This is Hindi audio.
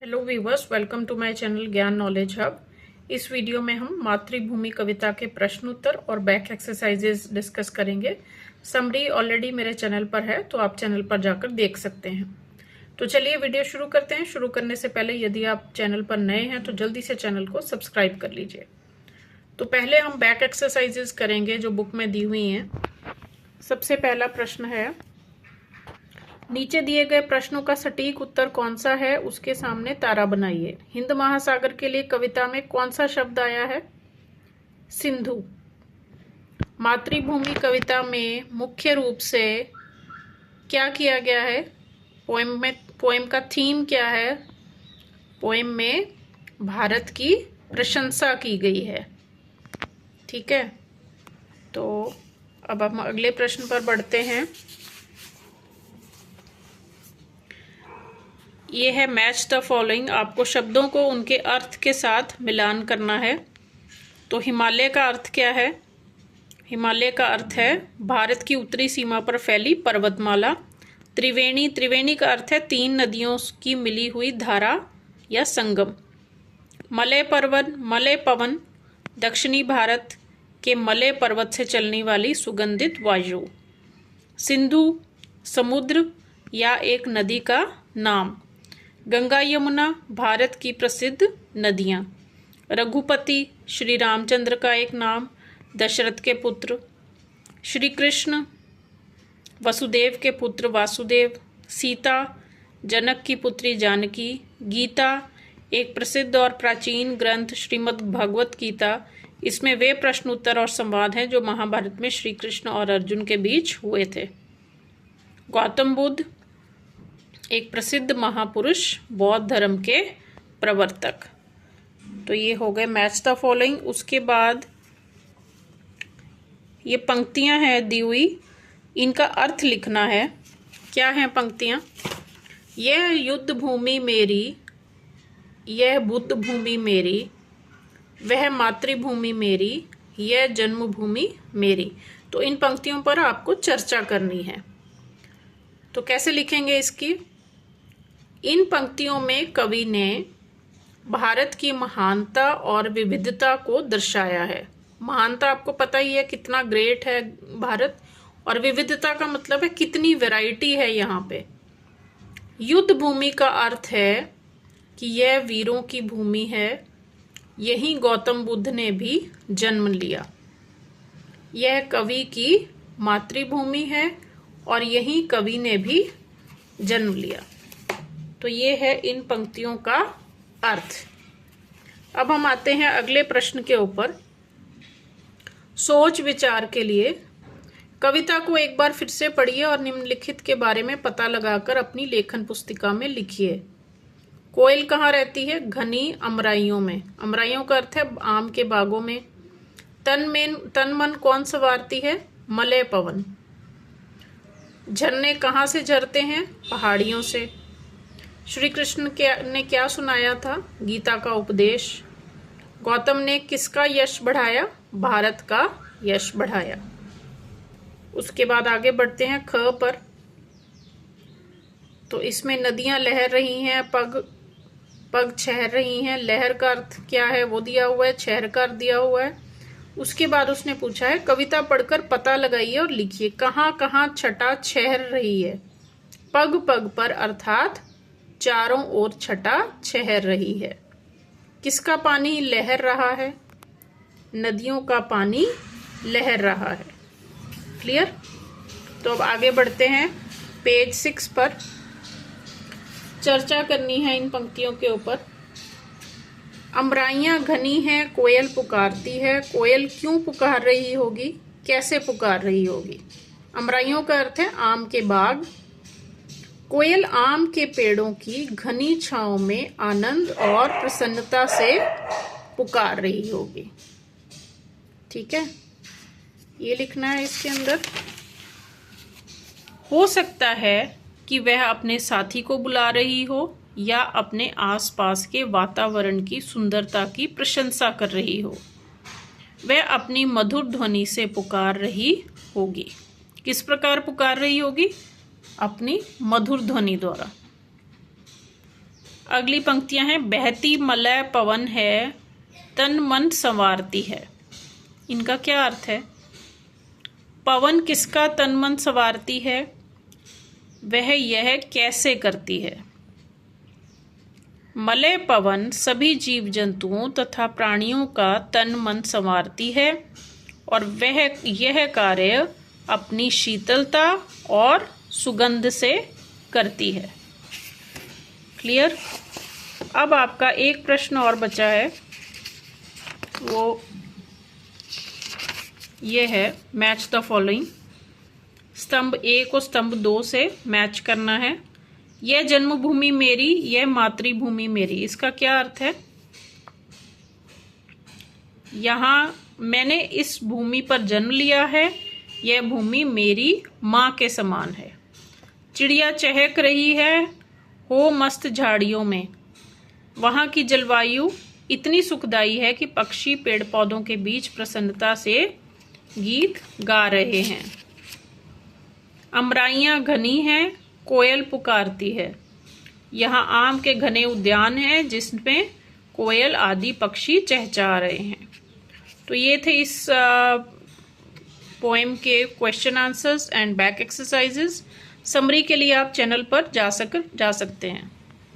Hello viewers, welcome to my channel Gyan knowledge hub. इस वीडियो में हम मातृभूमि कविता के प्रश्न उत्तर और बैक एक्सरसाइजेज डिस्कस करेंगे। समरी ऑलरेडी मेरे चैनल पर है, तो आप चैनल पर जाकर देख सकते हैं। तो चलिए वीडियो शुरू करते हैं। शुरू करने से पहले यदि आप चैनल पर नए हैं तो जल्दी से चैनल को सब्सक्राइब कर लीजिए। तो पहले हम बैक एक्सरसाइजेज करेंगे जो बुक में दी हुई हैं। सबसे पहला प्रश्न है, नीचे दिए गए प्रश्नों का सटीक उत्तर कौन सा है, उसके सामने तारा बनाइए। हिंद महासागर के लिए कविता में कौन सा शब्द आया है? सिंधु। मातृभूमि कविता में मुख्य रूप से क्या किया गया है? पोएम का थीम क्या है? पोएम में भारत की प्रशंसा की गई है। ठीक है, तो अब हम अगले प्रश्न पर बढ़ते हैं। ये है मैच द फॉलोइंग। आपको शब्दों को उनके अर्थ के साथ मिलान करना है। तो हिमालय का अर्थ क्या है? हिमालय का अर्थ है भारत की उत्तरी सीमा पर फैली पर्वतमाला। त्रिवेणी, त्रिवेणी का अर्थ है तीन नदियों की मिली हुई धारा या संगम। मलय पर्वत, मलय पवन, दक्षिणी भारत के मलय पर्वत से चलने वाली सुगंधित वायु। सिंधु, समुद्र या एक नदी का नाम। गंगा यमुना भारत की प्रसिद्ध नदियाँ। रघुपति श्री रामचंद्र का एक नाम, दशरथ के पुत्र। श्री कृष्ण वसुदेव के पुत्र वासुदेव। सीता जनक की पुत्री जानकी। गीता एक प्रसिद्ध और प्राचीन ग्रंथ श्रीमद् भगवत गीता। इसमें वे प्रश्न उत्तर और संवाद हैं जो महाभारत में श्री कृष्ण और अर्जुन के बीच हुए थे। गौतम बुद्ध एक प्रसिद्ध महापुरुष, बौद्ध धर्म के प्रवर्तक। तो ये हो गए मैच द फॉलोइंग। उसके बाद ये पंक्तियां हैं दी हुई, इनका अर्थ लिखना है। क्या हैं पंक्तियां? यह युद्ध भूमि मेरी, यह बुद्ध भूमि मेरी, वह मातृभूमि मेरी, यह जन्मभूमि मेरी। तो इन पंक्तियों पर आपको चर्चा करनी है। तो कैसे लिखेंगे इसकी? इन पंक्तियों में कवि ने भारत की महानता और विविधता को दर्शाया है। महानता आपको पता ही है कितना ग्रेट है भारत, और विविधता का मतलब है कितनी वैरायटी है यहाँ पे। युद्ध भूमि का अर्थ है कि यह वीरों की भूमि है, यहीं गौतम बुद्ध ने भी जन्म लिया। यह कवि की मातृभूमि है और यहीं कवि ने भी जन्म लिया। तो ये है इन पंक्तियों का अर्थ। अब हम आते हैं अगले प्रश्न के ऊपर। सोच विचार के लिए कविता को एक बार फिर से पढ़िए और निम्नलिखित के बारे में पता लगाकर अपनी लेखन पुस्तिका में लिखिए। कोयल कहाँ रहती है? घनी अमराइयों में। अमराइयों का अर्थ है आम के बागों में। तन मन कौन संवारती है? मलय पवन। झरने कहाँ से झरते हैं? पहाड़ियों से। श्री कृष्ण ने क्या सुनाया था? गीता का उपदेश। गौतम ने किसका यश बढ़ाया? भारत का यश बढ़ाया। उसके बाद आगे बढ़ते हैं ख पर। तो इसमें नदियां लहर रही हैं, पग छहर रही हैं। लहर का अर्थ क्या है वो दिया हुआ है, छहर का अर्थ दिया हुआ है। उसके बाद उसने पूछा है कविता पढ़कर पता लगाइए और लिखिए कहाँ कहाँ छटा छहर रही है। पग पग पर अर्थात चारों ओर छटा छहर रही है। किसका पानी लहर रहा है? नदियों का पानी लहर रहा है। क्लियर? तो अब आगे बढ़ते हैं पेज 6 पर। चर्चा करनी है इन पंक्तियों के ऊपर। अमराइयां घनी हैं, कोयल पुकारती है। कोयल क्यों पुकार रही होगी? कैसे पुकार रही होगी? अमराइयों का अर्थ है आम के बाग। कोयल आम के पेड़ों की घनी छांव में आनंद और प्रसन्नता से पुकार रही होगी। ठीक है, ये लिखना है इसके अंदर। हो सकता है कि वह अपने साथी को बुला रही हो या अपने आसपास के वातावरण की सुंदरता की प्रशंसा कर रही हो। वह अपनी मधुर ध्वनि से पुकार रही होगी। किस प्रकार पुकार रही होगी? अपनी मधुर ध्वनि द्वारा। अगली पंक्तियां हैं, बहती मलय पवन है, तन मन संवारती है। इनका क्या अर्थ है? पवन किसका तन मन संवारती है? वह यह कैसे करती है? मलय पवन सभी जीव जंतुओं तथा प्राणियों का तन मन संवारती है और वह यह कार्य अपनी शीतलता और सुगंध से करती है। क्लियर? अब आपका एक प्रश्न और बचा है, वो ये है, मैच द फॉलोइंग। स्तंभ 1 को स्तंभ 2 से मैच करना है। यह जन्मभूमि मेरी, यह मातृभूमि मेरी। इसका क्या अर्थ है? यहाँ मैंने इस भूमि पर जन्म लिया है, यह भूमि मेरी माँ के समान है। चिड़िया चहक रही है हो मस्त झाड़ियों में, वहाँ की जलवायु इतनी सुखदायी है कि पक्षी पेड़ पौधों के बीच प्रसन्नता से गीत गा रहे हैं। अमराइयाँ घनी हैं, कोयल पुकारती है। यहाँ आम के घने उद्यान हैं जिसमें कोयल आदि पक्षी चहचहा रहे हैं। तो ये थे इस पोएम के question answers and back exercises. Summary के लिए आप चैनल पर जा सकते हैं।